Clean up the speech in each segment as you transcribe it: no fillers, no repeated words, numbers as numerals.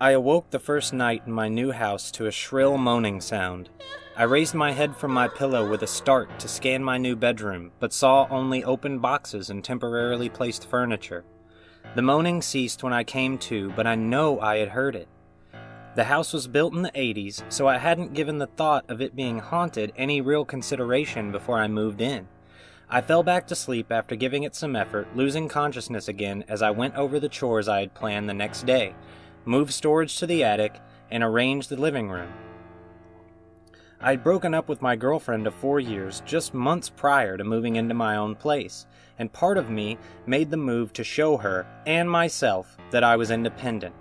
I awoke the first night in my new house to a shrill moaning sound. I raised my head from my pillow with a start to scan my new bedroom, but saw only open boxes and temporarily placed furniture. The moaning ceased when I came to, but I know I had heard it. The house was built in the 80s, so I hadn't given the thought of it being haunted any real consideration before I moved in. I fell back to sleep after giving it some effort, losing consciousness again as I went over the chores I had planned the next day, moved storage to the attic, and arranged the living room. I had broken up with my girlfriend of 4 years just months prior to moving into my own place, and part of me made the move to show her and myself that I was independent.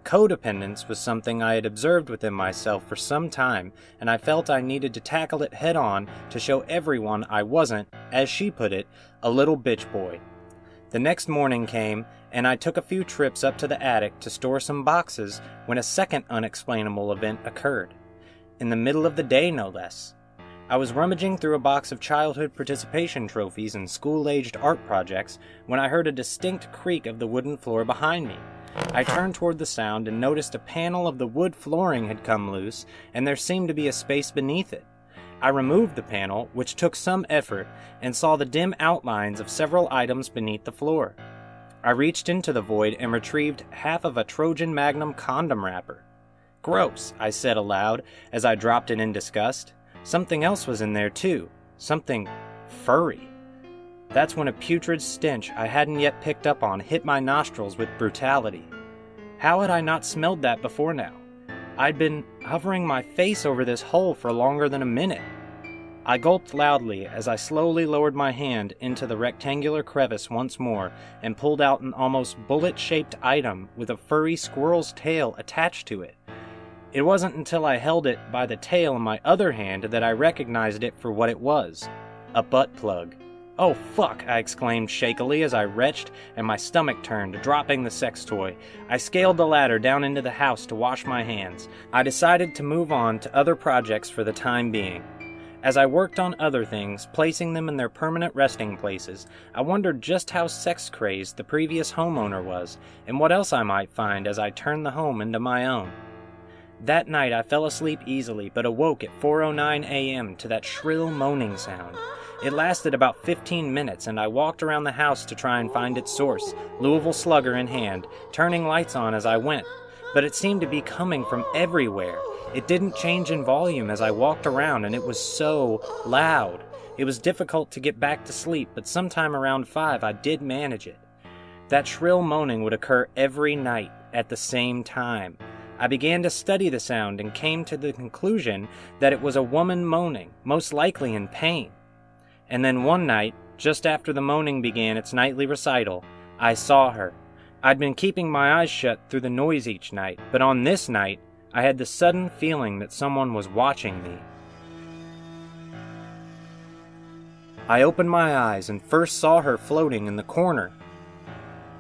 Codependence was something I had observed within myself for some time, and I felt I needed to tackle it head on to show everyone I wasn't, as she put it, a little bitch boy. The next morning came, and I took a few trips up to the attic to store some boxes when a second unexplainable event occurred. In the middle of the day, no less. I was rummaging through a box of childhood participation trophies and school-aged art projects when I heard a distinct creak of the wooden floor behind me. I turned toward the sound and noticed a panel of the wood flooring had come loose, and there seemed to be a space beneath it. I removed the panel, which took some effort, and saw the dim outlines of several items beneath the floor. I reached into the void and retrieved half of a Trojan Magnum condom wrapper. "Gross," I said aloud as I dropped it in disgust. Something else was in there too. Something furry. That's when a putrid stench I hadn't yet picked up on hit my nostrils with brutality. How had I not smelled that before now? I'd been hovering my face over this hole for longer than a minute. I gulped loudly as I slowly lowered my hand into the rectangular crevice once more and pulled out an almost bullet-shaped item with a furry squirrel's tail attached to it. It wasn't until I held it by the tail in my other hand that I recognized it for what it was. A butt plug. "Oh fuck," I exclaimed shakily as I retched and my stomach turned, dropping the sex toy. I scaled the ladder down into the house to wash my hands. I decided to move on to other projects for the time being. As I worked on other things, placing them in their permanent resting places, I wondered just how sex-crazed the previous homeowner was, and what else I might find as I turned the home into my own. That night I fell asleep easily, but awoke at 4:09 a.m. to that shrill moaning sound. It lasted about 15 minutes, and I walked around the house to try and find its source, Louisville Slugger in hand, turning lights on as I went. But it seemed to be coming from everywhere. It didn't change in volume as I walked around, and it was so loud. It was difficult to get back to sleep, but sometime around 5 I did manage it. That shrill moaning would occur every night at the same time. I began to study the sound and came to the conclusion that it was a woman moaning, most likely in pain. And then one night, just after the moaning began its nightly recital, I saw her. I'd been keeping my eyes shut through the noise each night, but on this night, I had the sudden feeling that someone was watching me. I opened my eyes and first saw her floating in the corner.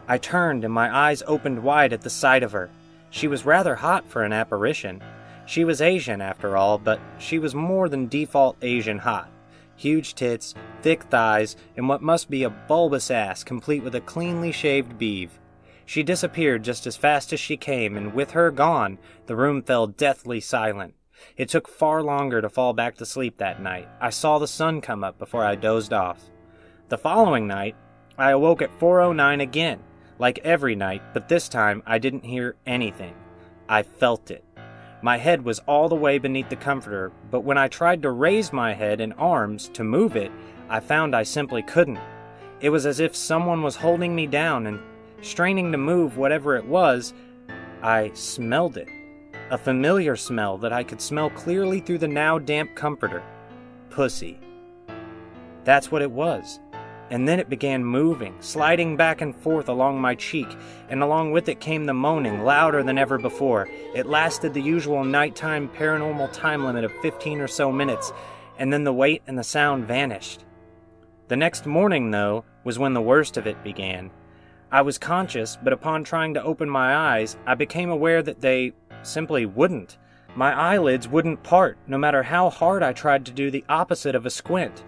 I turned and my eyes opened wide at the sight of her. She was rather hot for an apparition. She was Asian after all, but she was more than default Asian hot. Huge tits, thick thighs, and what must be a bulbous ass complete with a cleanly shaved beeve. She disappeared just as fast as she came, and with her gone, the room fell deathly silent. It took far longer to fall back to sleep that night. I saw the sun come up before I dozed off. The following night, I awoke at 4:09 again, like every night, but this time I didn't hear anything. I felt it. My head was all the way beneath the comforter, but when I tried to raise my head and arms to move it, I found I simply couldn't. It was as if someone was holding me down and straining to move whatever it was. I smelled it. A familiar smell that I could smell clearly through the now damp comforter. Pussy. That's what it was. And then it began moving, sliding back and forth along my cheek, and along with it came the moaning, louder than ever before. It lasted the usual nighttime paranormal time limit of 15 or so minutes, and then the weight and the sound vanished. The next morning, though, was when the worst of it began. I was conscious, but upon trying to open my eyes, I became aware that they simply wouldn't. My eyelids wouldn't part, no matter how hard I tried to do the opposite of a squint.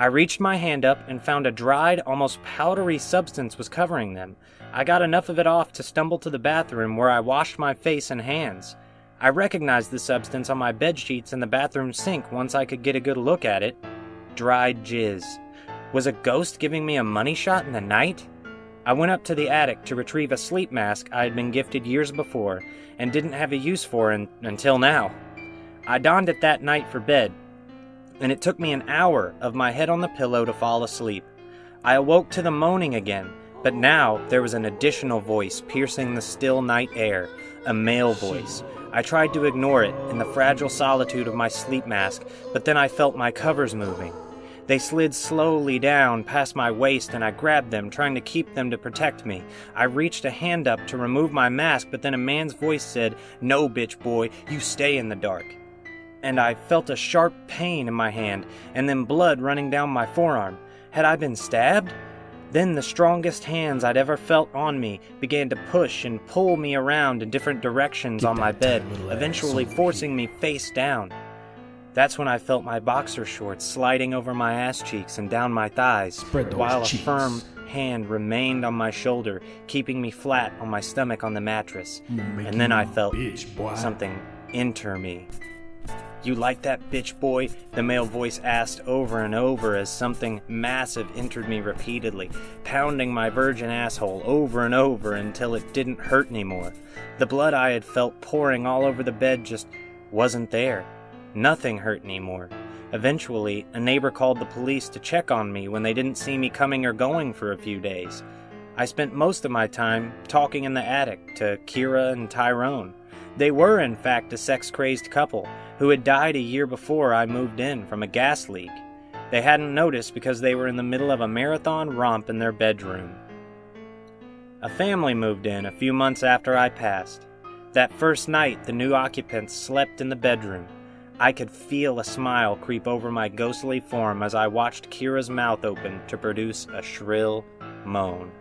I reached my hand up and found a dried, almost powdery substance was covering them. I got enough of it off to stumble to the bathroom where I washed my face and hands. I recognized the substance on my bedsheets in the bathroom sink once I could get a good look at it. Dried jizz. Was a ghost giving me a money shot in the night? I went up to the attic to retrieve a sleep mask I had been gifted years before and didn't have a use for until now. I donned it that night for bed, and it took me an hour of my head on the pillow to fall asleep. I awoke to the moaning again, but now there was an additional voice piercing the still night air, a male voice. I tried to ignore it in the fragile solitude of my sleep mask, but then I felt my covers moving. They slid slowly down past my waist, and I grabbed them, trying to keep them to protect me. I reached a hand up to remove my mask, but then a man's voice said, "No, bitch boy, you stay in the dark." And I felt a sharp pain in my hand, and then blood running down my forearm. Had I been stabbed? Then the strongest hands I'd ever felt on me began to push and pull me around in different directions on my bed, eventually forcing me face down. That's when I felt my boxer shorts sliding over my ass cheeks and down my thighs, while a firm hand remained on my shoulder, keeping me flat on my stomach on the mattress. And then I felt something enter me. "You like that, bitch boy?" the male voice asked over and over as something massive entered me repeatedly, pounding my virgin asshole over and over until it didn't hurt anymore. The blood I had felt pouring all over the bed just wasn't there. Nothing hurt anymore. Eventually, a neighbor called the police to check on me when they didn't see me coming or going for a few days. I spent most of my time talking in the attic to Kira and Tyrone. They were, in fact, a sex-crazed couple who had died a year before I moved in from a gas leak. They hadn't noticed because they were in the middle of a marathon romp in their bedroom. A family moved in a few months after I passed. That first night, the new occupants slept in the bedroom. I could feel a smile creep over my ghostly form as I watched Kira's mouth open to produce a shrill moan.